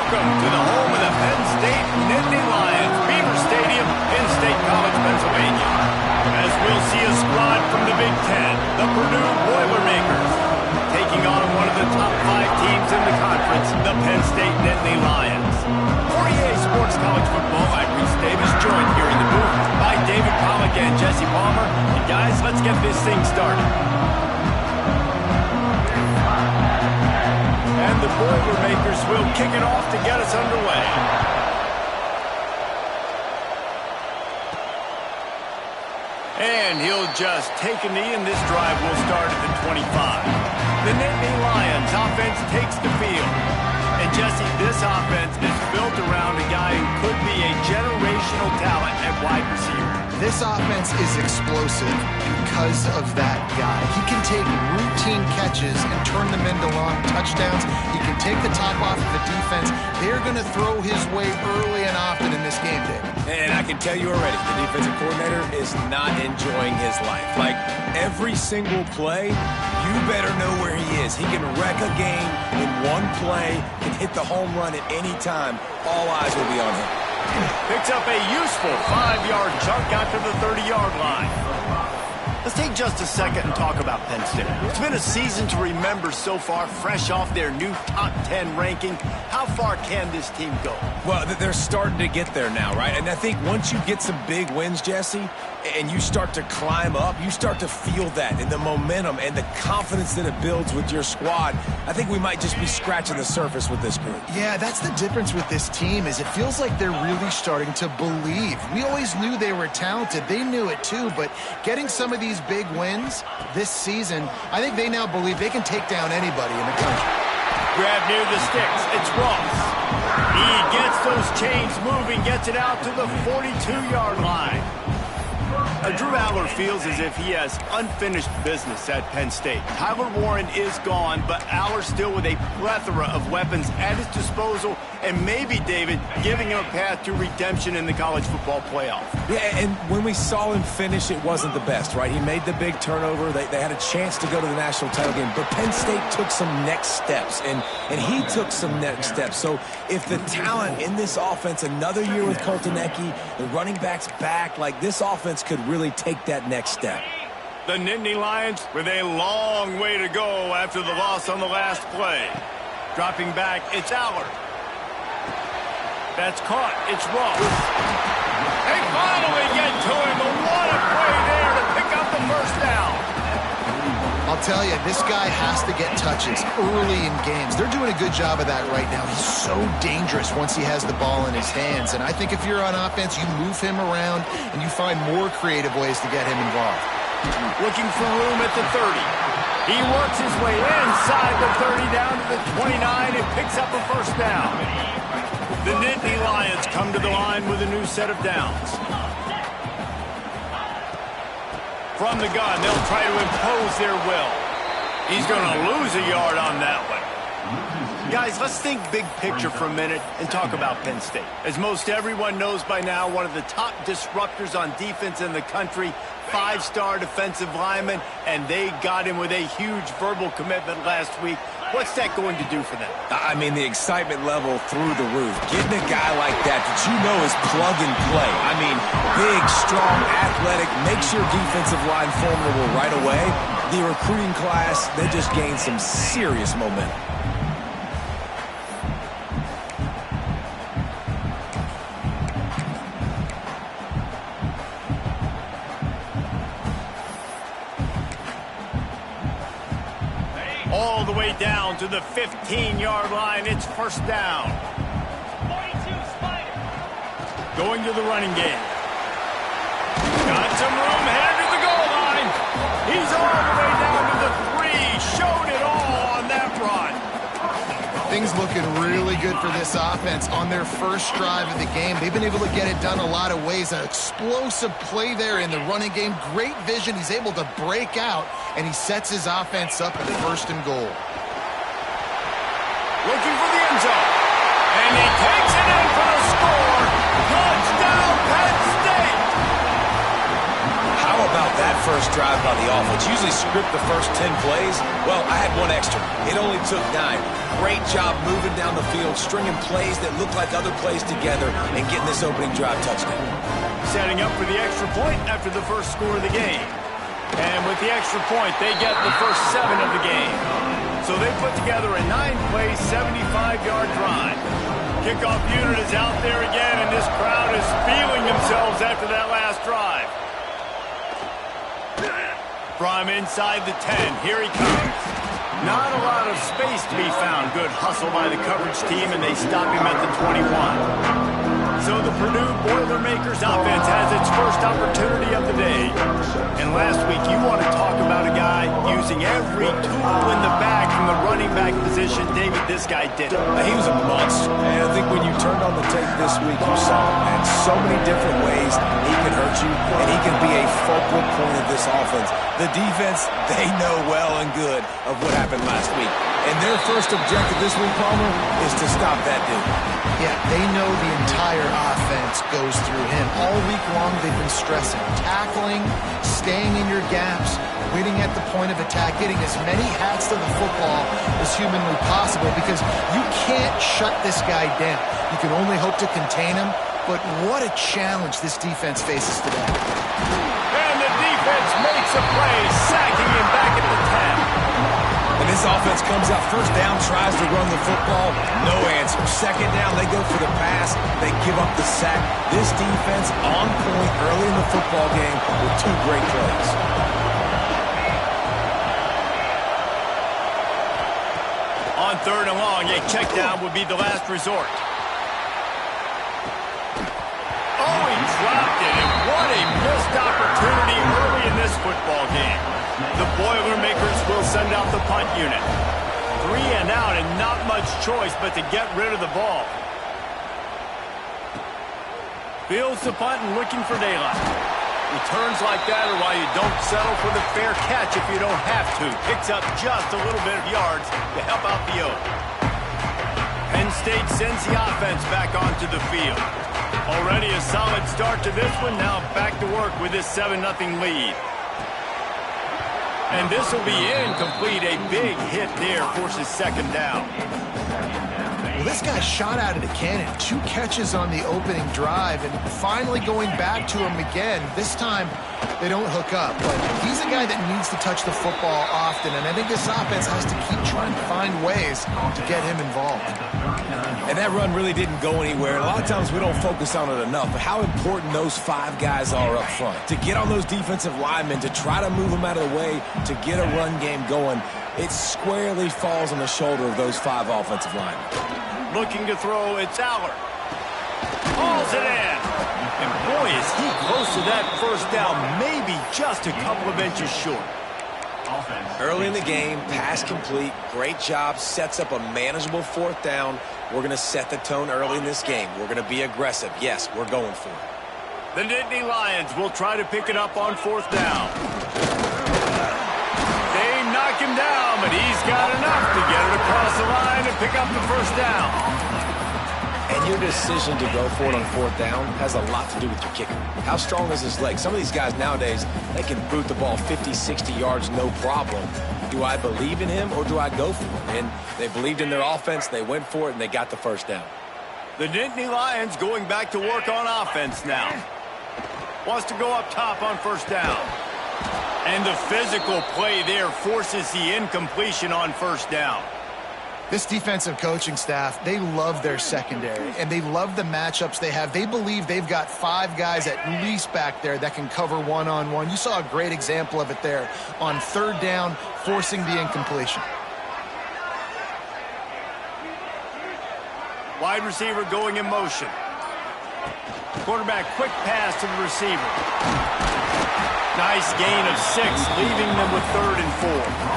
Welcome to the home of the Penn State Nittany Lions, Beaver Stadium in State College, Pennsylvania. As we'll see a squad from the Big Ten, the Purdue Boilermakers, taking on one of the top 5 teams in the conference, the Penn State Nittany Lions. For EA Sports College Football, I'm Reese Davis, joined here in the booth by David Pollack and Jesse Palmer. And guys, let's get this thing started. And the Boilermakers will kick it off to get us underway. And he'll just take a knee, and this drive will start at the 25. The Nittany Lions offense takes the field. And Jesse, this offense is built around a guy who could be a generational talent at wide receiver. This offense is explosive because of that guy. He can take routine catches and turn them into long touchdowns. He can take the top off of the defense. They're going to throw his way early and often in this game, Dave. And I can tell you already, the defensive coordinator is not enjoying his life. Like, every single play, you better know where he is. He can wreck a game in one play, can hit the home run at any time. All eyes will be on him. Picks up a useful 5-yard chunk out to the 30-yard line. Let's take just a second and talk about Penn State. It's been a season to remember so far, fresh off their new top 10 ranking. How far can this team go? Well, they're starting to get there now, right? And I think once you get some big wins, Jesse, and you start to climb up, you start to feel that and the momentum and the confidence that it builds with your squad. I think we might just be scratching the surface with this group. Yeah, that's the difference with this team is it feels like they're really starting to believe. We always knew they were talented. They knew it too, but getting some of these big wins this season, I think they now believe they can take down anybody in the country. Grab near the sticks. It's Ross. He gets those chains moving, gets it out to the 42-yard line. Drew Aller feels as if he has unfinished business at Penn State. Tyler Warren is gone, but Aller still with a plethora of weapons at his disposal, and maybe, David, giving him a path to redemption in the college football playoff. Yeah, and when we saw him finish, it wasn't the best, right? He made the big turnover. They had a chance to go to the national title game, but Penn State took some next steps, and he took some next steps. So if the talent in this offense, another year with Colton Ecke, the running backs back, like this offense could really take that next step. The Nittany Lions with a long way to go after the loss on the last play. Dropping back, it's Aller. That's caught. It's Ross. They finally get to him, but what a play there to pick up the first down. I'll tell you, this guy has to get touches early in games. They're doing a good job of that right now. He's so dangerous once he has the ball in his hands. And I think if you're on offense, you move him around and you find more creative ways to get him involved. Looking for room at the 30. He works his way inside the 30 down to the 29 and picks up a first down. The Nittany Lions come to the line with a new set of downs. From the gun, they'll try to impose their will. He's going to lose a yard on that one. Guys, let's think big picture for a minute and talk about Penn State. As most everyone knows by now, one of the top disruptors on defense in the country, 5-star defensive lineman, and they got him with a huge verbal commitment last week. What's that going to do for them? I mean, the excitement level through the roof. Getting a guy like that you know is plug and play. I mean, big, strong, athletic, makes your defensive line formidable right away. The recruiting class, they just gained some serious momentum. All the way down to the 15-yard line. It's first down. 42 Spider. Going to the running game. Got some room, headed to the goal line. He's all the way down to the 3. Showed it all on that run. Things looking really good for this offense on their first drive of the game. They've been able to get it done a lot of ways. An explosive play there in the running game. Great vision. He's able to break out, and he sets his offense up at first and goal. Looking for the end zone. And he takes it in for the score. Touchdown, Penn State. How about that for first drive by the offense. Usually script the first 10 plays. Well, I had one extra. It only took 9. Great job moving down the field, stringing plays that look like other plays together, and getting this opening drive touchdown. Setting up for the extra point after the first score of the game. And with the extra point, they get the first 7 of the game. So they put together a 9-play, 75-yard drive. Kickoff unit is out there again, and this crowd is feeling themselves after that last drive. From inside the 10, here he comes. Not a lot of space to be found. Good hustle by the coverage team, and they stop him at the 21. So the Purdue Boilermakers offense has its first opportunity of the day. And last week, you want to talk about a guy using every tool in the bag from the running back position. David, this guy did it. He was a monster. And I think when you turned on the tape this week, you saw it, man. So many different ways he can hurt you, and he can be a focal point of this offense. The defense, they know well and good of what happened last week. And their first objective this week, Palmer, is to stop that dude. Yeah, they know the entire offense goes through him. All week long, they've been stressing tackling, staying in your gaps, winning at the point of attack, getting as many hats to the football as humanly possible, because you can't shut this guy down. You can only hope to contain him, but what a challenge this defense faces today. And the defense makes a play, sacking him back at the 10. And this offense comes out first down, tries to run the football, no answer. Second down, they go for the pass, they give up the sack. This defense on point early in the football game with 2 great plays. On 3rd and long, a check down would be the last resort. Oh, he dropped it, and what a missed opportunity early in this football game. The Boilermakers will send out the punt unit. 3 and out, and not much choice but to get rid of the ball. Fields the punt and looking for daylight. Returns like that are why you don't settle for the fair catch if you don't have to. Picks up just a little bit of yards to help out the Oak. Penn State sends the offense back onto the field. Already a solid start to this one. Now back to work with this 7-0 lead. And this will be incomplete. A big hit there forces 2nd down. Well, this guy shot out of the cannon. 2 catches on the opening drive, and finally going back to him again. This time, they don't hook up. But he's a guy that needs to touch the football often, and I think this offense has to keep trying to find ways to get him involved. And that run really didn't go anywhere. A lot of times we don't focus on it enough, but how important those 5 guys are up front. To get on those defensive linemen, to try to move them out of the way, to get a run game going, it squarely falls on the shoulder of those 5 offensive linemen. Looking to throw, it's Aller. Hauls it in. And boy, is he close to that first down, maybe just a couple of inches short. Early in the game, pass complete, great job, sets up a manageable 4th down. We're going to set the tone early in this game. We're going to be aggressive. Yes, we're going for it. The Nittany Lions will try to pick it up on 4th down. They knock him down, but he's got enough to get it across the line and pick up the first down. And your decision to go for it on 4th down has a lot to do with your kicker. How strong is his leg? Some of these guys nowadays, they can boot the ball 50, 60 yards, no problem. Do I believe in him or do I go for it? And they believed in their offense, they went for it, and they got the first down. The Nittany Lions going back to work on offense now. Wants to go up top on 1st down. And the physical play there forces the incompletion on 1st down. This defensive coaching staff, they love their secondary, and they love the matchups they have. They believe they've got 5 guys at least back there that can cover one-on-one. You saw a great example of it there on 3rd down, forcing the incompletion. Wide receiver going in motion. Quarterback quick pass to the receiver. Nice gain of 6, leaving them with 3rd and 4.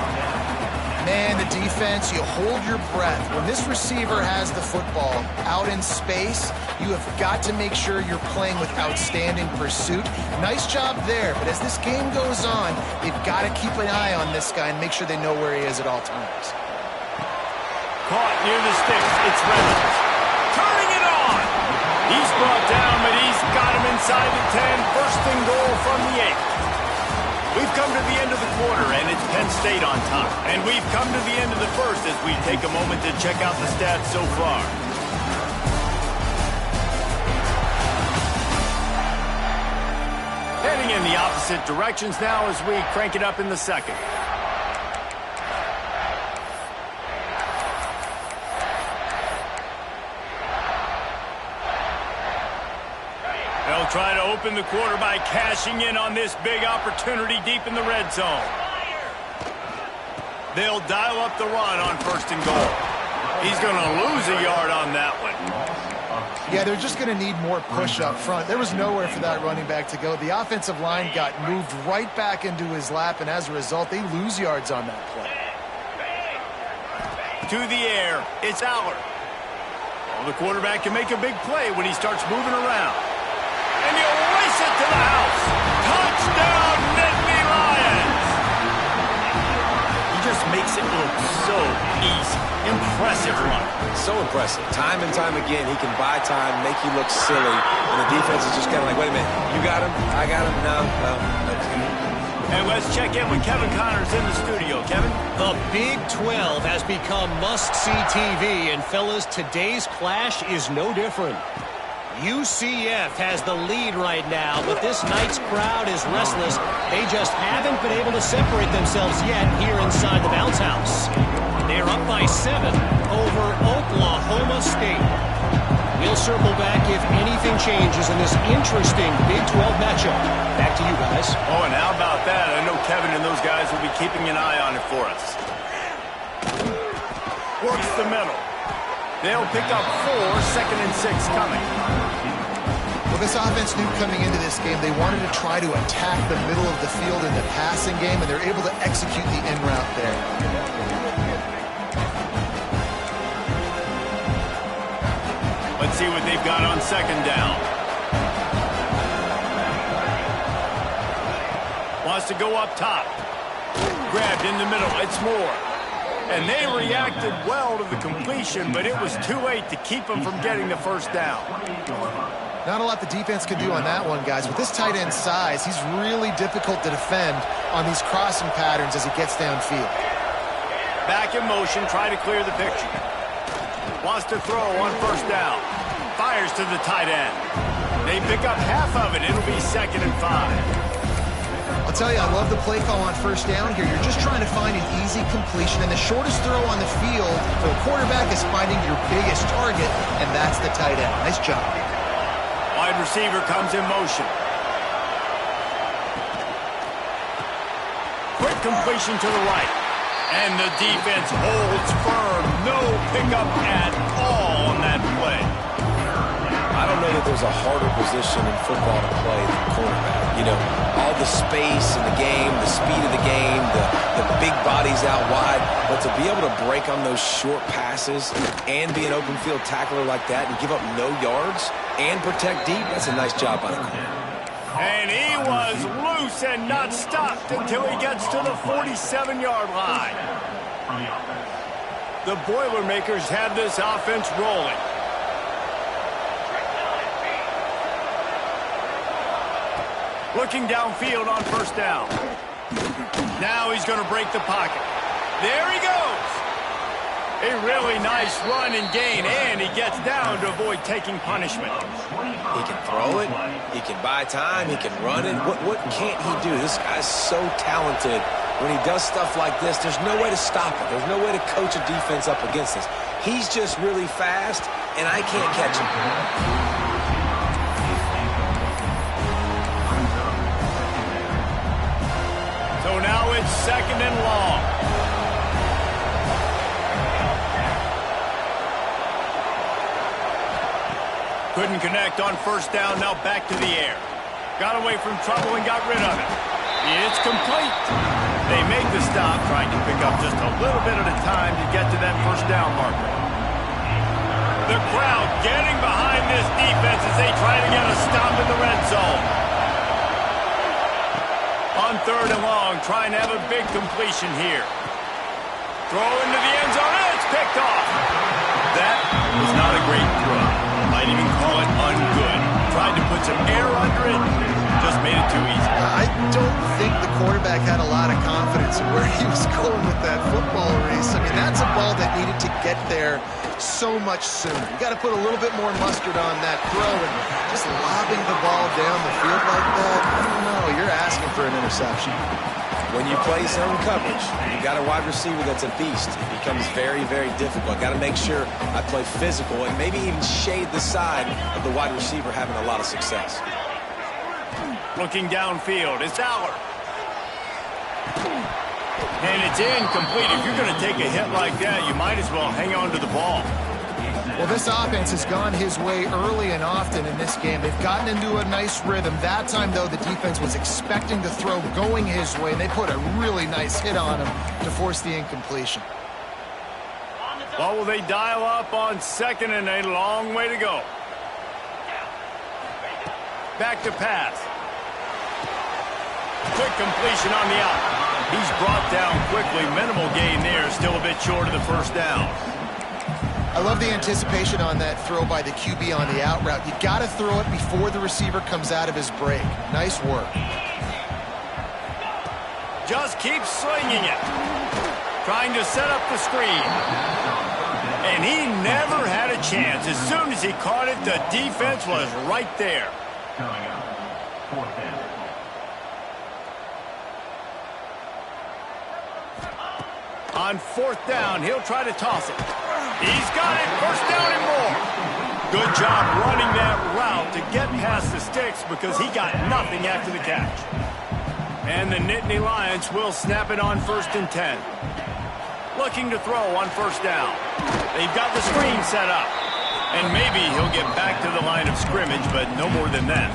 Man, the defense, you hold your breath. When this receiver has the football out in space, you have got to make sure you're playing with outstanding pursuit. Nice job there, but as this game goes on, you've got to keep an eye on this guy and make sure they know where he is at all times. Caught near the sticks, it's Reynolds. Turning it on! He's brought down, but he's got him inside the 10. 1st and goal from the 8. We've come to the end of the quarter, and it's Penn State on top. And we've come to the end of the first as we take a moment to check out the stats so far. Heading in the opposite directions now as we crank it up in the second. They'll try to open the quarter by cashing in on this big opportunity deep in the red zone. They'll dial up the run on 1st and goal. He's going to lose a yard on that one. Yeah, they're just going to need more push up front. There was nowhere for that running back to go. The offensive line got moved right back into his lap, and as a result, they lose yards on that play. To the air, it's Aller. Well, the quarterback can make a big play when he starts moving around. And he'll race it to the house. Touchdown, Nittany Lions! He just makes it look so easy. Impressive run. So impressive. Time and time again, he can buy time, make you look silly, and the defense is just kind of like, wait a minute, you got him? I got him? No. And let's check in with Kevin Connors in the studio. Kevin? The Big 12 has become must-see TV, and fellas, today's clash is no different. UCF has the lead right now, but this night's crowd is restless. They just haven't been able to separate themselves yet here inside the bounce house. They're up by 7 over Oklahoma State. We'll circle back if anything changes in this interesting Big 12 matchup. Back to you guys. Oh, and how about that? I know Kevin and those guys will be keeping an eye on it for us. Works the middle. They'll pick up 4, 2nd and 6 coming. Well, this offense knew coming into this game they wanted to try to attack the middle of the field in the passing game, and they're able to execute the in route there. Let's see what they've got on 2nd down. Wants to go up top. Grabbed in the middle. It's Moore. And they reacted well to the completion, but it was too late to keep them from getting the 1st down. Not a lot the defense can do on that one, guys. With this tight end size, he's really difficult to defend on these crossing patterns as he gets downfield. Back in motion, try to clear the picture. Wants to throw on 1st down. Fires to the tight end. They pick up half of it. It'll be 2nd and 5. I'll tell you, I love the play call on 1st down here. You're just trying to find an easy completion, and the shortest throw on the field for the quarterback is finding your biggest target, and that's the tight end. Nice job. Wide receiver comes in motion. Quick completion to the right. And the defense holds firm. No pickup at all on that play. I don't know that there's a harder position in football to play than quarterback. You know, all the space in the game, the speed of the game, the big bodies out wide. But to be able to break on those short passes and be an open field tackler like that and give up no yards and protect deep, that's a nice job by the corner. And he was loose and not stopped until he gets to the 47-yard line. The Boilermakers have this offense rolling. Looking downfield on 1st down. Now he's going to break the pocket. There he goes. A really nice run and gain, and he gets down to avoid taking punishment. He can throw it. He can buy time. He can run it. What can't he do? This guy's so talented. When he does stuff like this, there's no way to stop it. There's no way to coach a defense up against this. He's just really fast, and I can't catch him. So now it's 2nd and long. Couldn't connect on 1st down, now back to the air. Got away from trouble and got rid of it. It's complete. They make the stop, trying to pick up just a little bit at a time to get to that 1st down marker. The crowd getting behind this defense as they try to get a stop in the red zone. On 3rd and long, trying to have a big completion here. Throw into the end zone, and it's picked off. That was not a great throw. Might even call it ungood. Tried to put some air under it, just made it too easy. I don't think the quarterback where he was going with that football race. I mean, that's a ball that needed to get there so much sooner. You got to put a little bit more mustard on that throw, and just lobbing the ball down the field like that, I don't know, you're asking for an interception. When you play zone coverage, you've got a wide receiver that's a beast. It becomes very, very difficult. Got to make sure I play physical and maybe even shade the side of the wide receiver having a lot of success. Looking downfield, it's Aller. And it's incomplete. If you're going to take a hit like that, you might as well hang on to the ball. Well, this offense has gone his way early and often in this game. They've gotten into a nice rhythm. That time, though, the defense was expecting the throw going his way, and they put a really nice hit on him to force the incompletion. Well, will they dial up on second and a long way to go? Back to pass. Quick completion on the out. He's brought down quickly. Minimal gain there. Still a bit short of the first down. I love the anticipation on that throw by the QB on the out route. You got to throw it before the receiver comes out of his break. Nice work. Just keep slinging it. Trying to set up the screen. And he never had a chance. As soon as he caught it, the defense was right there. On fourth down, he'll try to toss it. He's got it. First down and more. Good job running that route to get past the sticks because he got nothing after the catch. And the Nittany Lions will snap it on 1st and 10. Looking to throw on first down. They've got the screen set up. And maybe he'll get back to the line of scrimmage, but no more than that.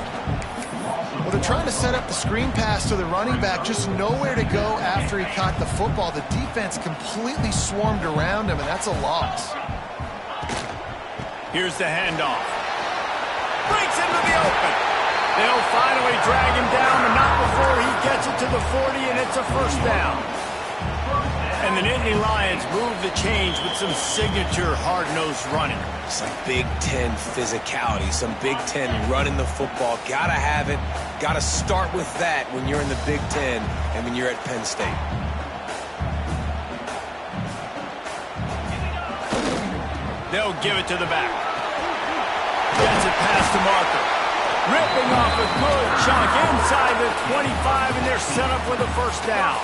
Well, they're trying to set up the screen pass to the running back, just nowhere to go after he caught the football. The defense completely swarmed around him, and that's a loss. Here's the handoff. Breaks into the open. They'll finally drag him down, but not before he gets it to the 40, and it's a first down. And the Nittany Lions move the chains with some signature hard-nosed running. Some Big Ten physicality, some Big Ten running the football. Gotta have it. Gotta start with that when you're in the Big Ten and when you're at Penn State. They'll give it to the back. Gets it past the marker. Ripping off a good chunk inside the 25, and they're set up with a first down.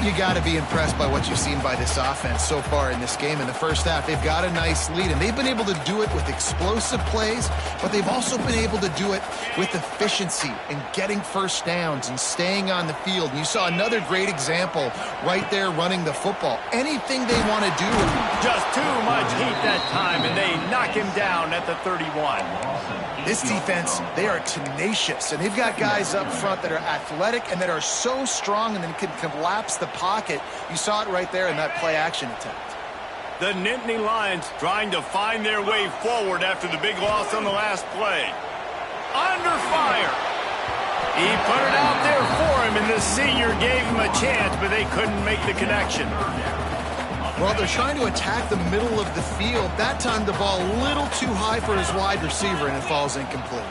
You got to be impressed by what you've seen by this offense so far in this game. In the first half, they've got a nice lead, and they've been able to do it with explosive plays, but they've also been able to do it with efficiency and getting first downs and staying on the field. And you saw another great example right there running the football. Anything they want to do. Just too much heat that time, and they knock him down at the 31. This defense, they are tenacious, and they've got guys up front that are athletic and that are so strong and then can collapse the pocket. You saw it right there in that play-action attempt. The Nittany Lions trying to find their way forward after the big loss on the last play. Under fire. He put it out there for him, and the senior gave him a chance, but they couldn't make the connection. Well, they're trying to attack the middle of the field. That time the ball a little too high for his wide receiver, and it falls incomplete.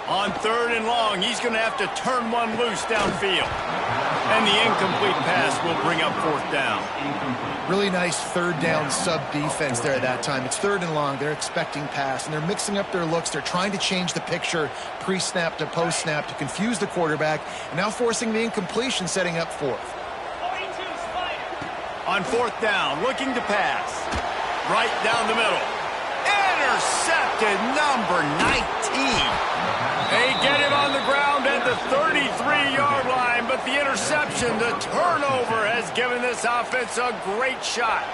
On 3rd and long, he's going to have to turn one loose downfield. And the incomplete pass will bring up 4th down. Really nice 3rd down sub-defense there at that time. It's 3rd and long. They're expecting pass, and they're mixing up their looks. They're trying to change the picture pre-snap to post-snap to confuse the quarterback, and now forcing the incompletion, setting up 4th. On 4th down, looking to pass. Right down the middle. Intercepted, number 19. They get it on the ground at the 33-yard line, but the interception, the turnover, has given this offense a great shot.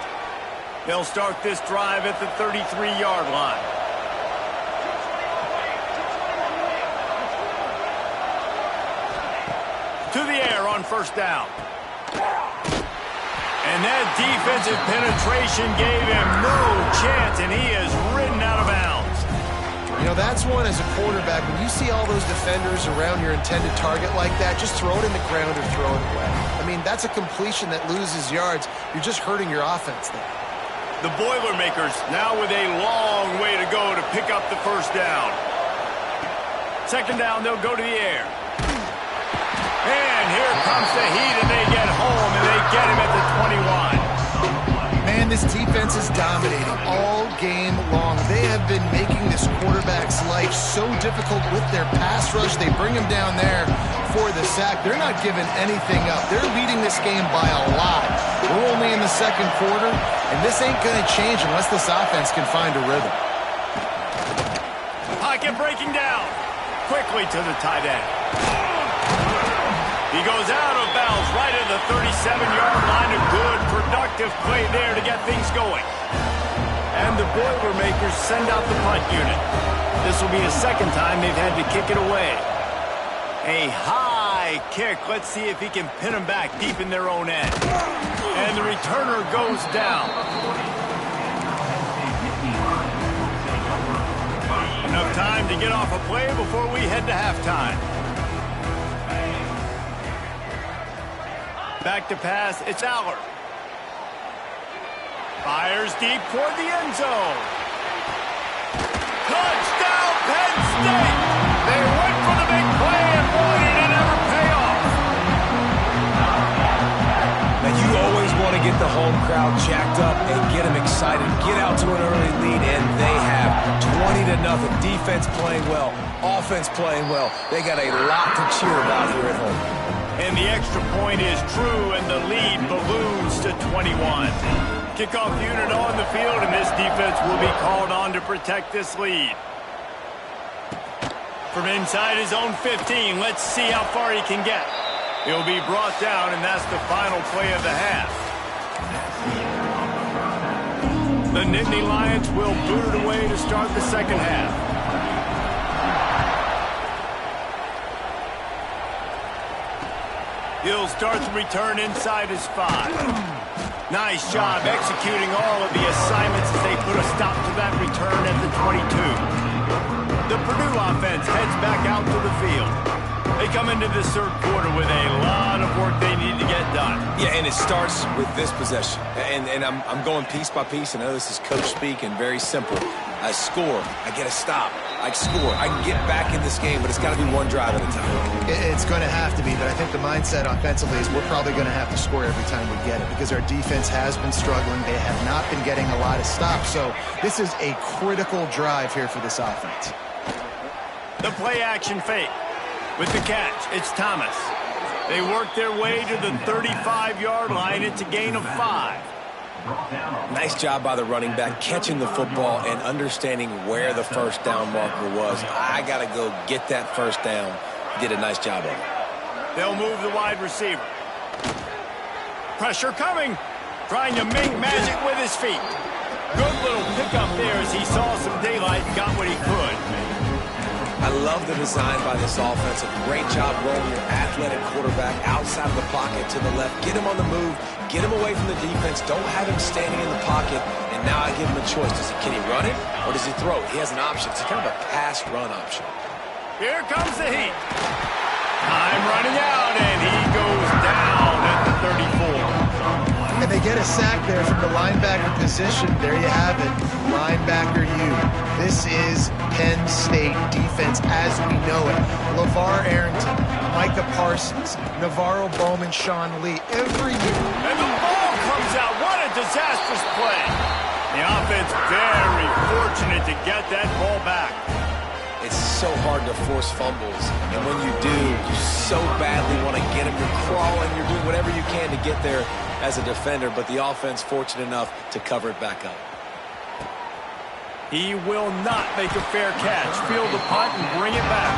They'll start this drive at the 33-yard line. To the air on first down. And that defensive penetration gave him no chance, and he is ridden out of bounds. You know, that's one as a quarterback. When you see all those defenders around your intended target like that, just throw it in the ground or throw it away. I mean, that's a completion that loses yards. You're just hurting your offense there. The Boilermakers now with a long way to go to pick up the first down. Second down, they'll go to the air. And here comes the heat, and they get home, and they get him at the 21. Man, this defense is dominating all game long. They have been making this quarterback's life so difficult with their pass rush. They bring him down there for the sack. They're not giving anything up. They're leading this game by a lot. We're only in the second quarter, and this ain't going to change unless this offense can find a rhythm. Pocket breaking down. Quickly to the tight end. He goes out of bounds right at the 37-yard line. A good, productive play there to get things going. And the Boilermakers send out the punt unit. This will be the second time they've had to kick it away. A high kick. Let's see if he can pin them back deep in their own end. And the returner goes down. Enough time to get off a play before we head to halftime. Back to pass, it's Aller. Fires deep toward the end zone. Touchdown, Penn State! They went for the big play, and boy, did it ever pay off. Now, you always want to get the home crowd jacked up and get them excited. Get out to an early lead, and they have 20-0. Defense playing well, offense playing well. They got a lot to cheer about here at home. And the extra point is true, and the lead balloons to 21. Kickoff unit on the field, and this defense will be called on to protect this lead. From inside his own 15, let's see how far he can get. He'll be brought down, and that's the final play of the half. The Nittany Lions will boot it away to start the second half. He'll start the return inside his 5. Nice job executing all of the assignments as they put a stop to that return at the 22. The Purdue offense heads back out to the field. They come into this third quarter with a lot of work they need to get done. Yeah, and it starts with this possession. And I'm going piece by piece. I know this is coach speak and very simple. I score. I get a stop. I score. I can get back in this game, but it's got to be one drive at a time. It's going to have to be, but I think the mindset offensively is we're probably going to have to score every time we get it because our defense has been struggling. They have not been getting a lot of stops, so this is a critical drive here for this offense. The play-action fake. With the catch, it's Thomas. They work their way to the 35-yard line. It's a gain of 5. Nice job by the running back catching the football and understanding where the first down marker was. I got to go get that first down. Did a nice job of it. They'll move the wide receiver. Pressure coming. Trying to make magic with his feet. Good little pickup there as he saw some daylight and got what he could. I love the design by this offense. A great job rolling your athletic quarterback outside of the pocket to the left. Get him on the move. Get him away from the defense. Don't have him standing in the pocket. And now I give him a choice. Can he run it or does he throw it? He has an option. It's kind of a pass-run option. Here comes the heat. Time running out, and he goes down at the 34. And they get a sack there from the linebacker position. There you have it. Linebacker U. This is Penn State defense as we know it. LeVar Arrington, Micah Parsons, Navarro Bowman, Sean Lee. Every year. And the ball comes out. What a disastrous play. The offense very fortunate to get that ball back. It's so hard to force fumbles. And when you do, you so badly want to get them. You're crawling. You're doing whatever you can to get there as a defender. But the offense fortunate enough to cover it back up. He will not make a fair catch. Field the punt and bring it back.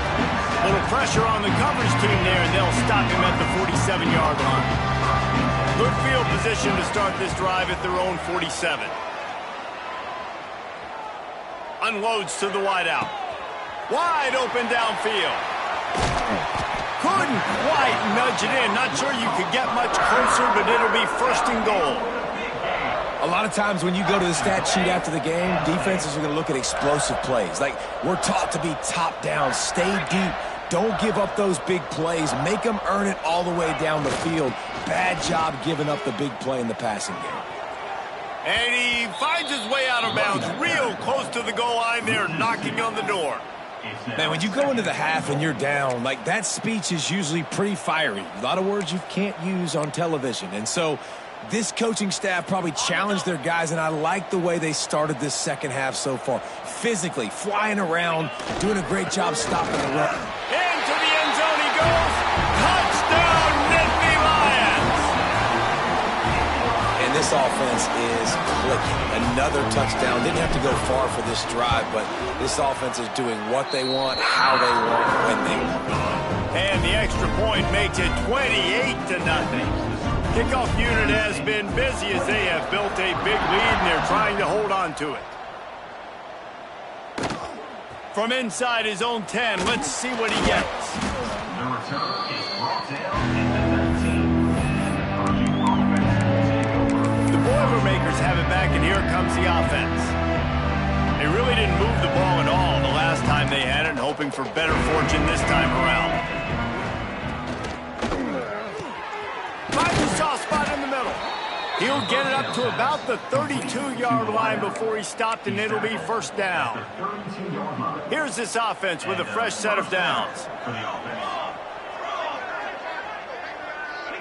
A little pressure on the coverage team there, and they'll stop him at the 47-yard line. Good field position to start this drive at their own 47. Unloads to the wideout. Wide open downfield. Couldn't quite nudge it in. Not sure you could get much closer, but it'll be first and goal. A lot of times when you go to the stat sheet after the game, defenses are going to look at explosive plays. Like, we're taught to be top down, stay deep, don't give up those big plays, make them earn it all the way down the field. Bad job giving up the big play in the passing game. And he finds his way out of bounds real close to the goal line there, knocking on the door. Man, when you go into the half and you're down, like that speech is usually pretty fiery. A lot of words you can't use on television. And so this coaching staff probably challenged their guys, and I like the way they started this second half so far. Physically, flying around, doing a great job stopping the run. Into the end zone he goes. Touchdown, Nittany Lions! And this offense is clicking. Another touchdown. Didn't have to go far for this drive, but this offense is doing what they want, how they want, when they want. And the extra point makes it 28-0. Kickoff unit has been busy as they have built a big lead, and they're trying to hold on to it. From inside his own 10, let's see what he gets. The return is brought down at the 13. The Boilermakers have it back, and here comes the offense. They really didn't move the ball at all the last time they had it, and hoping for better fortune this time around. Finds a soft spot in the middle. He'll get it up to about the 32-yard line before he's stopped, and it'll be first down. Here's this offense with a fresh set of downs.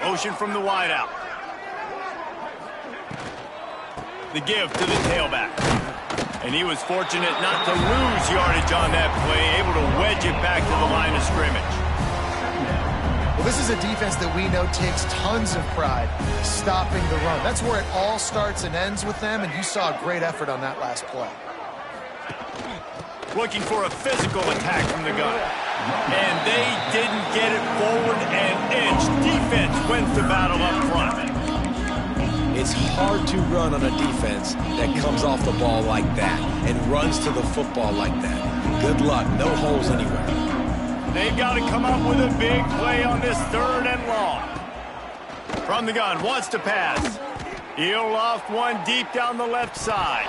Motion from the wideout. The give to the tailback. And he was fortunate not to lose yardage on that play, able to wedge it back to the line of scrimmage. Well, this is a defense that we know takes tons of pride stopping the run. That's where it all starts and ends with them, and you saw a great effort on that last play. Looking for a physical attack from the gun. And they didn't get it forward an inch. Defense wins the battle up front. It's hard to run on a defense that comes off the ball like that and runs to the football like that. Good luck. No holes anywhere. They've got to come up with a big play on this 3rd and long. From the gun, wants to pass. He'll loft one deep down the left side.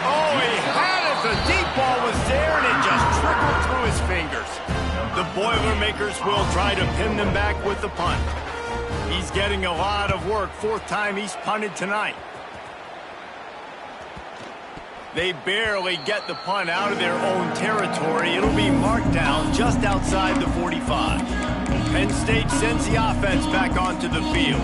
Oh, he had it. The deep ball was there, and it just trickled through his fingers. The Boilermakers will try to pin them back with the punt. He's getting a lot of work. 4th time he's punted tonight. They barely get the punt out of their own territory. It'll be marked down just outside the 45. Penn State sends the offense back onto the field.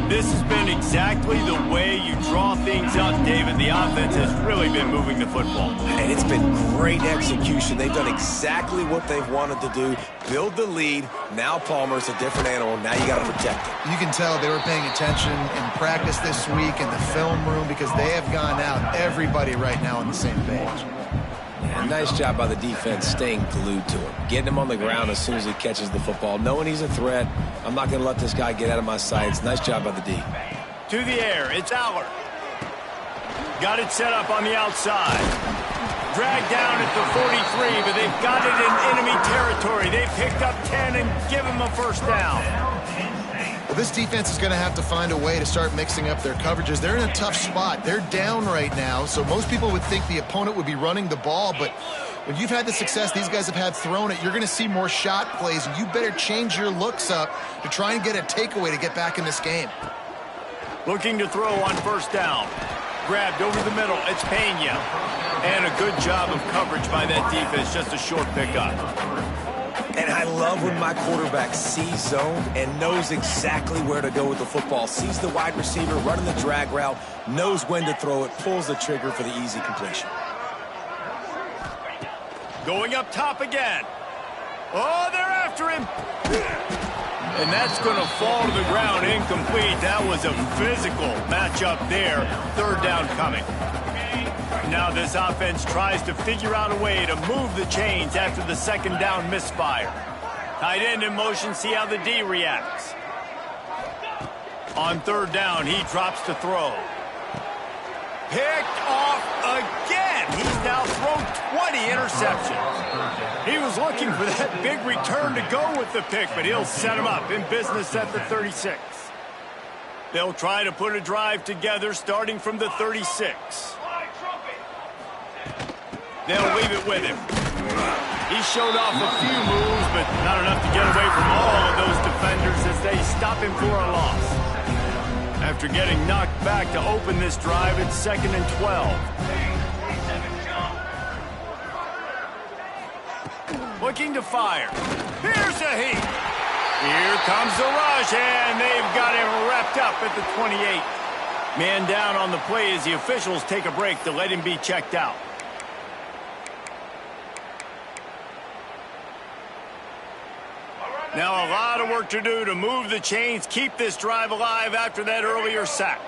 This has been exactly the way you draw things up, David. The offense has really been moving the football. And it's been great execution. They've done exactly what they've wanted to do. Build the lead. Now Palmer's a different animal. Now you got to protect it. You can tell they were paying attention in practice this week in the film room because they have gone out, everybody right now on the same page. Yeah, nice job by the defense staying glued to him. Getting him on the ground as soon as he catches the football. Knowing he's a threat, I'm not going to let this guy get out of my sights. Nice job by the D. To the air, it's Aller. Got it set up on the outside. Dragged down at the 43, but they've got it in enemy territory. They picked up 10 and give him a first down. Well, this defense is going to have to find a way to start mixing up their coverages. They're in a tough spot. They're down right now, so most people would think the opponent would be running the ball, but when you've had the success these guys have had throwing it, you're going to see more shot plays, and you better change your looks up to try and get a takeaway to get back in this game. Looking to throw on first down. Grabbed over the middle. It's Pena. And a good job of coverage by that defense. Just a short pickup. And I love when my quarterback sees zone and knows exactly where to go with the football. Sees the wide receiver running the drag route, knows when to throw it, pulls the trigger for the easy completion. Going up top again. Oh, they're after him. And that's going to fall to the ground incomplete. That was a physical matchup there. 3rd down coming. Now this offense tries to figure out a way to move the chains after the 2nd down misfire. Tight end in motion, see how the D reacts. On 3rd down, he drops to throw. Picked off again. He's now thrown 20 interceptions. He was looking for that big return to go with the pick, but he'll set him up in business at the 36. They'll try to put a drive together starting from the 36. They'll leave it with him. He showed off a few moves, but not enough to get away from all of those defenders as they stop him for a loss. After getting knocked back to open this drive, it's 2nd and 12. looking to fire. Here's the heat. Here comes the rush, and they've got him wrapped up at the 28. Man down on the play as the officials take a break to let him be checked out. Now a lot of work to do to move the chains, keep this drive alive after that earlier sack.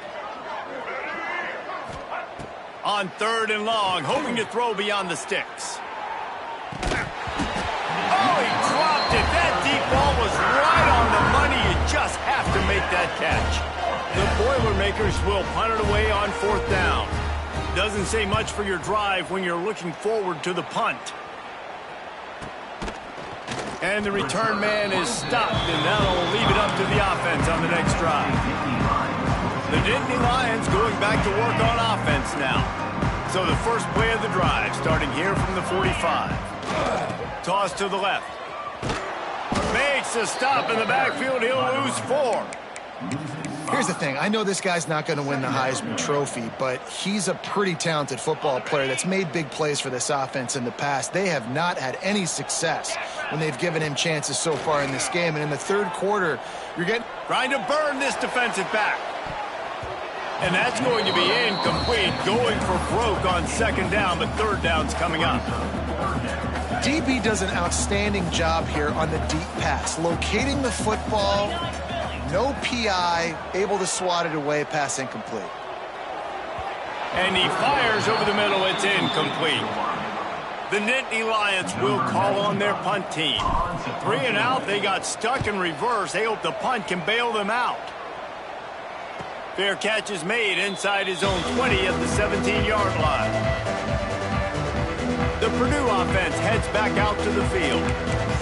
On 3rd and long, hoping to throw beyond the sticks. Oh, he dropped it. That deep ball was right on the money. You just have to make that catch. The Boilermakers will punt it away on 4th down. Doesn't say much for your drive when you're looking forward to the punt. And the return man is stopped, and that'll leave it up to the offense on the next drive. The Nittany Lions going back to work on offense now. So the first play of the drive, starting here from the 45. Toss to the left. Makes a stop in the backfield. He'll lose 4. Here's the thing. I know this guy's not going to win the Heisman Trophy, but he's a pretty talented football player that's made big plays for this offense in the past. They have not had any success when they've given him chances so far in this game. And in the 3rd quarter, you're getting... Trying to burn this defensive back. And that's going to be incomplete. Going for broke on 2nd down, but 3rd down's coming up. DB does an outstanding job here on the deep pass. Locating the football... No PI, able to swat it away, pass incomplete. And he fires over the middle, it's incomplete. The Nittany Lions will call on their punt team. 3 and out, they got stuck in reverse. They hope the punt can bail them out. Fair catch is made inside his own 20 at the 17-yard line. The Purdue offense heads back out to the field.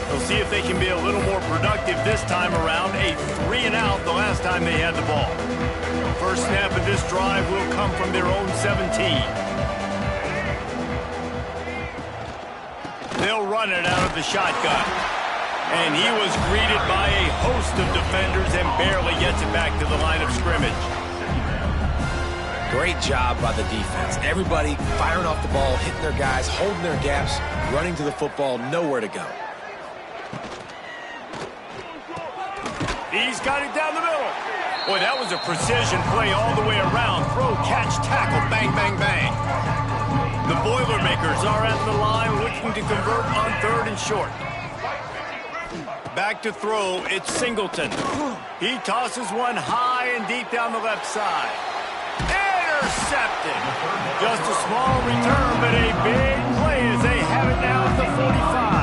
They'll see if they can be a little more productive this time around. A 3 and out the last time they had the ball. First snap of this drive will come from their own 17. They'll run it out of the shotgun. And he was greeted by a host of defenders and barely gets it back to the line of scrimmage. Great job by the defense. Everybody firing off the ball, hitting their guys, holding their gaps, running to the football, nowhere to go. He's got it down the middle. Boy, that was a precision play all the way around. Throw, catch, tackle, bang, bang, bang. The Boilermakers are at the line looking to convert on 3rd and short. Back to throw, it's Singleton. He tosses one high and deep down the left side. Intercepted. Just a small return, but a big play as they have it now at the 45.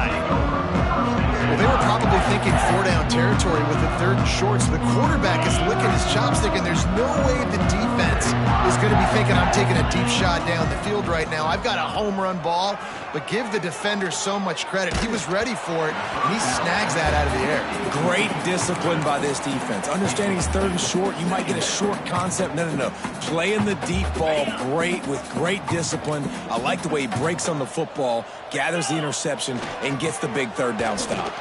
Well, they were probably thinking 4-down territory with the 3rd and short, so the quarterback is licking his chops thinking there's no way the defense is going to be thinking I'm taking a deep shot down the field right now. I've got a home run ball, but give the defender so much credit. He was ready for it, and he snags that out of the air. Great discipline by this defense. Understanding it's 3rd and short, you might get a short concept. No. Playing the deep ball great with great discipline. I like the way he breaks on the football, gathers the interception, and gets the big 3rd down stop.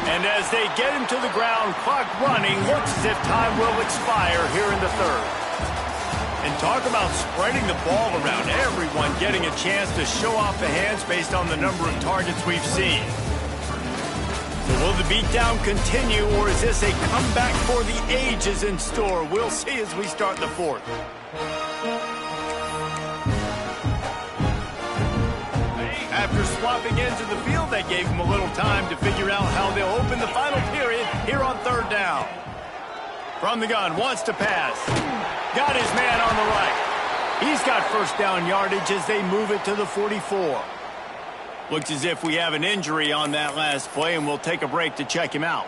And as they get him to the ground, clock running, looks as if time will expire here in the 3rd. And talk about spreading the ball around, everyone getting a chance to show off the hands based on the number of targets we've seen. So will the beatdown continue, or is this a comeback for the ages in store? We'll see as we start the 4th. After swapping into the field, that gave him a little time to figure out how they'll open the final period here on 3rd down. From the gun, wants to pass. Got his man on the right. He's got 1st down yardage as they move it to the 44. Looks as if we have an injury on that last play, and we'll take a break to check him out.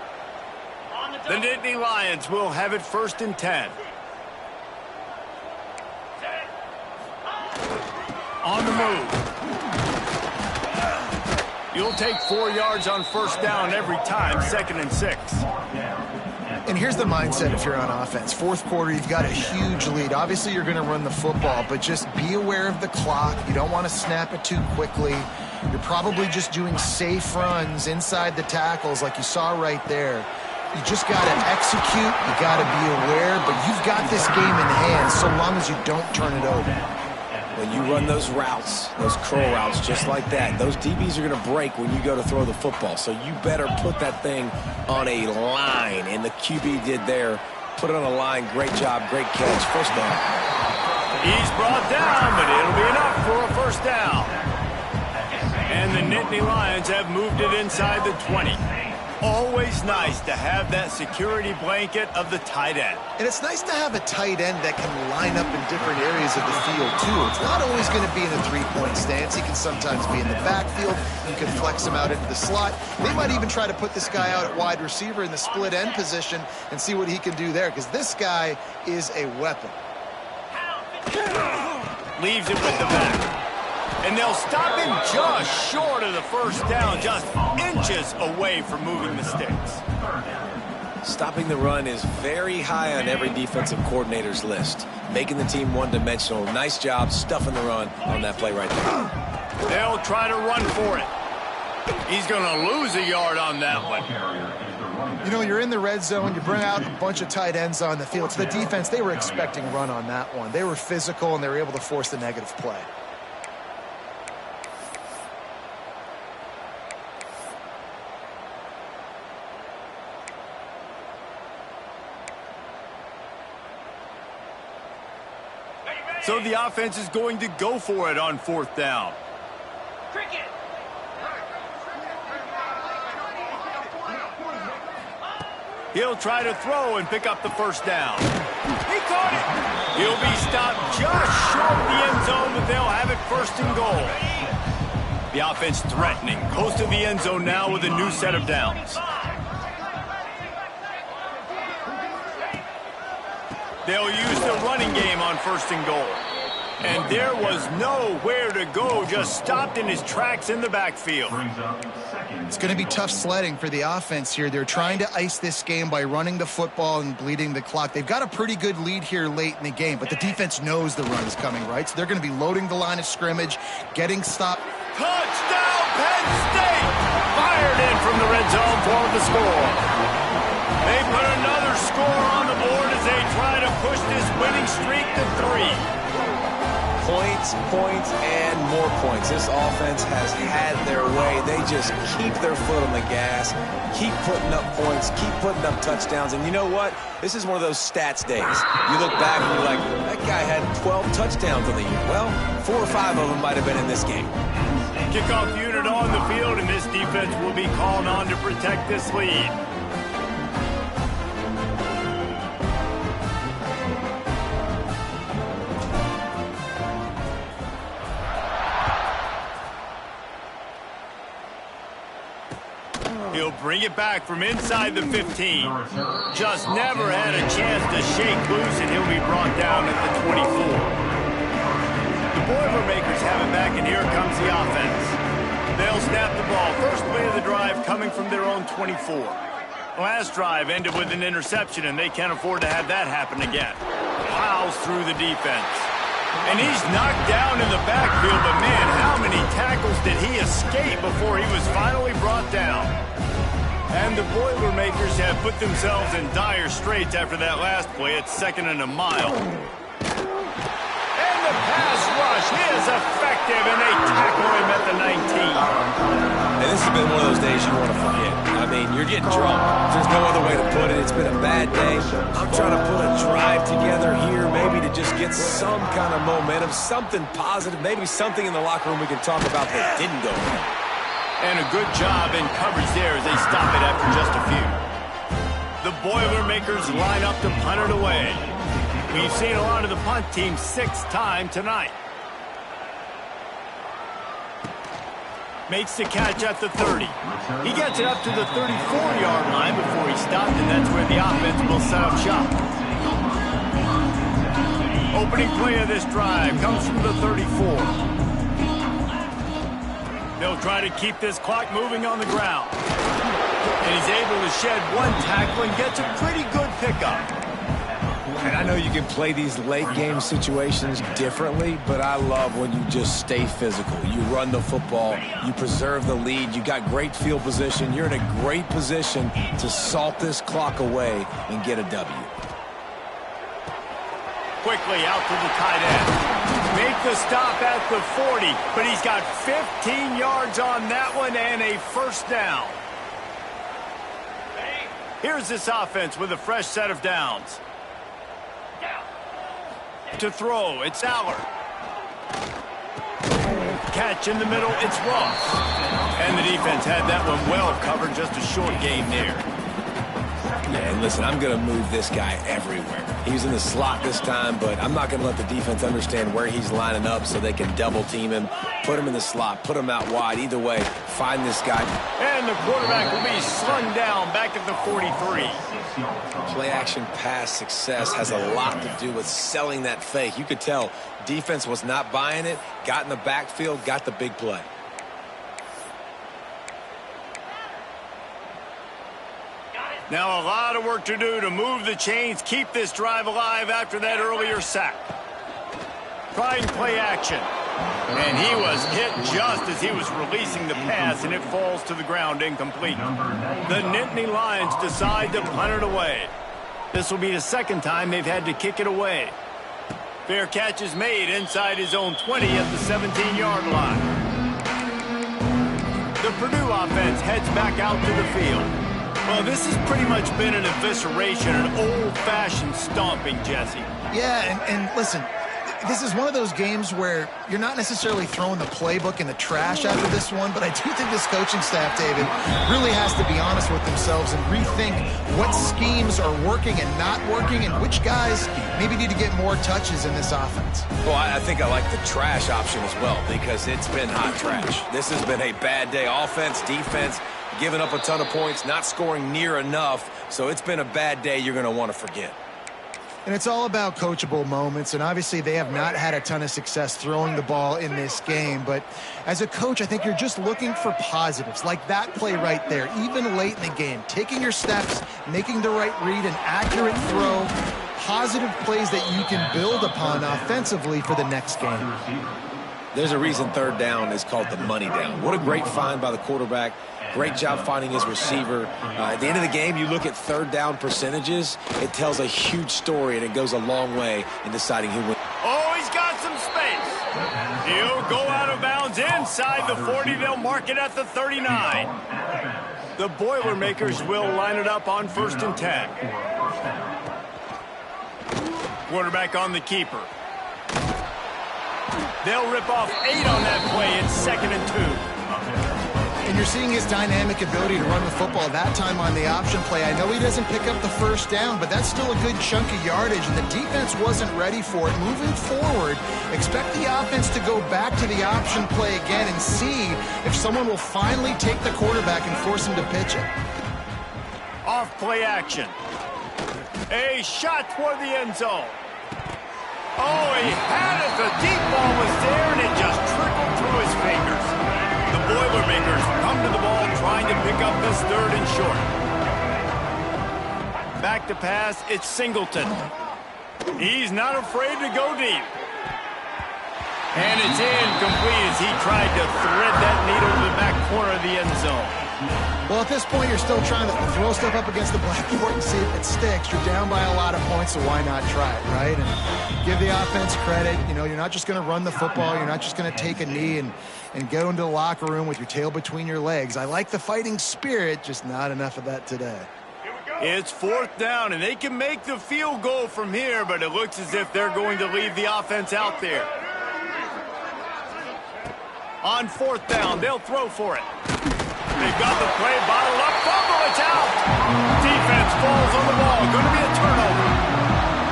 The Nittany Lions will have it 1st and 10. On the move. You'll take 4 yards on 1st down every time, 2nd and 6. And here's the mindset if you're on offense. 4th quarter, you've got a huge lead. Obviously, you're going to run the football, but just be aware of the clock. You don't want to snap it too quickly. You're probably just doing safe runs inside the tackles like you saw right there. You just got to execute. You got to be aware, but you've got this game in hand so long as you don't turn it over. When you run those routes, those curl routes just like that, those DBs are going to break when you go to throw the football. So you better put that thing on a line, and the QB did there. Put it on a line. Great job, great catch. First down. He's brought down, but it'll be enough for a first down. And the Nittany Lions have moved it inside the 20. Always nice to have that security blanket of the tight end. And it's nice to have a tight end that can line up in different areas of the field, too. It's not always going to be in a three-point stance. He can sometimes be in the backfield. You can flex him out into the slot. They might even try to put this guy out at wide receiver in the split end position and see what he can do there, because this guy is a weapon. Leaves it with the back. And they'll stop him just short of the first down, just inches away from moving the sticks. Stopping the run is very high on every defensive coordinator's list. Making the team one-dimensional. Nice job stuffing the run on that play right there. They'll try to run for it. He's going to lose a yard on that one. You know, you're in the red zone. You bring out a bunch of tight ends on the field. So the defense, they were expecting run on that one. They were physical, and they were able to force the negative play. So the offense is going to go for it on fourth down. He'll try to throw and pick up the first down. He caught it. He'll be stopped just short of the end zone, but they'll have it first and goal. The offense threatening. Close to the end zone now with a new set of downs. They'll use the running game on first and goal. And there was nowhere to go, just stopped in his tracks in the backfield. It's going to be tough sledding for the offense here. They're trying to ice this game by running the football and bleeding the clock. They've got a pretty good lead here late in the game, but the defense knows the run is coming, right? So they're going to be loading the line of scrimmage, getting stopped. Touchdown, Penn State! Fired in from the red zone for the score. They put another score on the board as they try to push this winning streak to 3. Points, points, and more points. This offense has had their way. They just keep their foot on the gas, keep putting up points, keep putting up touchdowns. And you know what? This is one of those stats days. You look back and you're like, that guy had 12 touchdowns on the year. Well, 4 or 5 of them might have been in this game. Kickoff unit on the field, and this defense will be called on to protect this lead. He'll bring it back from inside the 15. Just never had a chance to shake loose, and he'll be brought down at the 24. The Boilermakers have it back, and here comes the offense. They'll snap the ball. First play of the drive coming from their own 24. Last drive ended with an interception, and they can't afford to have that happen again. Plows through the defense. And he's knocked down in the backfield, but man, how many tackles did he escape before he was finally brought down? And the Boilermakers have put themselves in dire straits after that last play. It's 2nd and a mile. And the pass rush is effective, and they tackle him at the 19. And this has been one of those days you want to forget. I mean, you're getting drunk. There's no other way to put it. It's been a bad day. I'm trying to put a drive together here, maybe to just get some kind of momentum, something positive, maybe something in the locker room we can talk about that didn't go well. And a good job in coverage there as they stop it after just a few. The Boilermakers line up to punt it away. We've seen a lot of the punt team 6 times tonight. Makes the catch at the 30. He gets it up to the 34-yard line before he stopped, and that's where the offense will set up shop. Opening play of this drive comes from the 34. They'll try to keep this clock moving on the ground. And he's able to shed one tackle and gets a pretty good pickup. And I know you can play these late-game situations differently, but I love when you just stay physical. You run the football, you preserve the lead, you got great field position, you're in a great position to salt this clock away and get a W. quickly out to the tight end. Make the stop at the 40, but he's got 15 yards on that one and a first down. Here's this offense with a fresh set of downs. To throw, it's Aller. Catch in the middle, it's Ross. And the defense had that one well covered, just a short gain there. Yeah, and listen, I'm going to move this guy everywhere. He's in the slot this time, but I'm not going to let the defense understand where he's lining up so they can double team him, put him in the slot, put him out wide. Either way, find this guy. And the quarterback will be slung down back at the 43. Play action pass success has a lot to do with selling that fake. You could tell defense was not buying it, got in the backfield, got the big play. Now a lot of work to do to move the chains, keep this drive alive after that earlier sack. Trying play action. And he was hit just as he was releasing the pass, and it falls to the ground incomplete. The Nittany Lions decide to punt it away. This will be the second time they've had to kick it away. Fair catch is made inside his own 20 at the 17-yard line. The Purdue offense heads back out to the field. Well, this has pretty much been an evisceration, an old-fashioned stomping, Jesse. Yeah, and listen, this is one of those games where you're not necessarily throwing the playbook in the trash after this one, but I do think this coaching staff, David, really has to be honest with themselves and rethink what schemes are working and not working and which guys maybe need to get more touches in this offense. Well, I think I like the trash option as well because it's been hot trash. This has been a bad day. Offense, defense, giving up a ton of points, not scoring near enough. So it's been a bad day you're going to want to forget. And it's all about coachable moments, and obviously they have not had a ton of success throwing the ball in this game. But as a coach, I think you're just looking for positives, like that play right there, even late in the game. Taking your steps, making the right read, an accurate throw, positive plays that you can build upon offensively for the next game. There's a reason third down is called the money down. What a great find by the quarterback. Great job finding his receiver. At the end of the game, you look at third down percentages. It tells a huge story, and it goes a long way in deciding who wins. Oh, he's got some space. He'll go out of bounds inside the 40. They'll mark it at the 39. The Boilermakers will line it up on 1st and 10. Quarterback on the keeper. They'll rip off 8 on that play. It's 2nd and 2. And you're seeing his dynamic ability to run the football that time on the option play. I know he doesn't pick up the first down, but that's still a good chunk of yardage, and the defense wasn't ready for it. Moving forward, expect the offense to go back to the option play again and see if someone will finally take the quarterback and force him to pitch it. Off play action. A shot toward the end zone. Oh, he had it. The deep ball was there, and it just trickled through his fingers. The Boilermakers come to the ball trying to pick up this 3rd and short. Back to pass, it's Singleton. He's not afraid to go deep. And it's incomplete as he tried to thread that needle to the back corner of the end zone. Well, at this point, you're still trying to throw stuff up against the blackboard and see if it sticks. You're down by a lot of points, so why not try it, right? And give the offense credit. You know, you're not just going to run the football. You're not just going to take a knee and go into the locker room with your tail between your legs. I like the fighting spirit, just not enough of that today. It's 4th down, and they can make the field goal from here, but it looks as if they're going to leave the offense out there. On 4th down, they'll throw for it. They've got the play bottled up. Fumble, it's out. Defense falls on the ball. Going to be a turnover.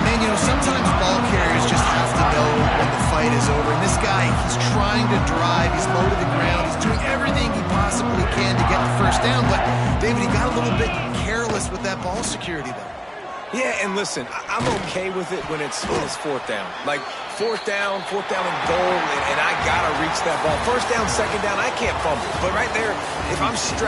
Man, you know, sometimes ball carriers just have to know when the fight is over. And this guy, he's trying to drive. He's low to the ground. He's doing everything he possibly can to get the first down. But, David, he got a little bit careless with that ball security there. Yeah, and listen, I'm okay with it when it's 4th down. Like, 4th down and goal, and I got to reach that ball. 1st down, 2nd down, I can't fumble. But right there, if I'm stretching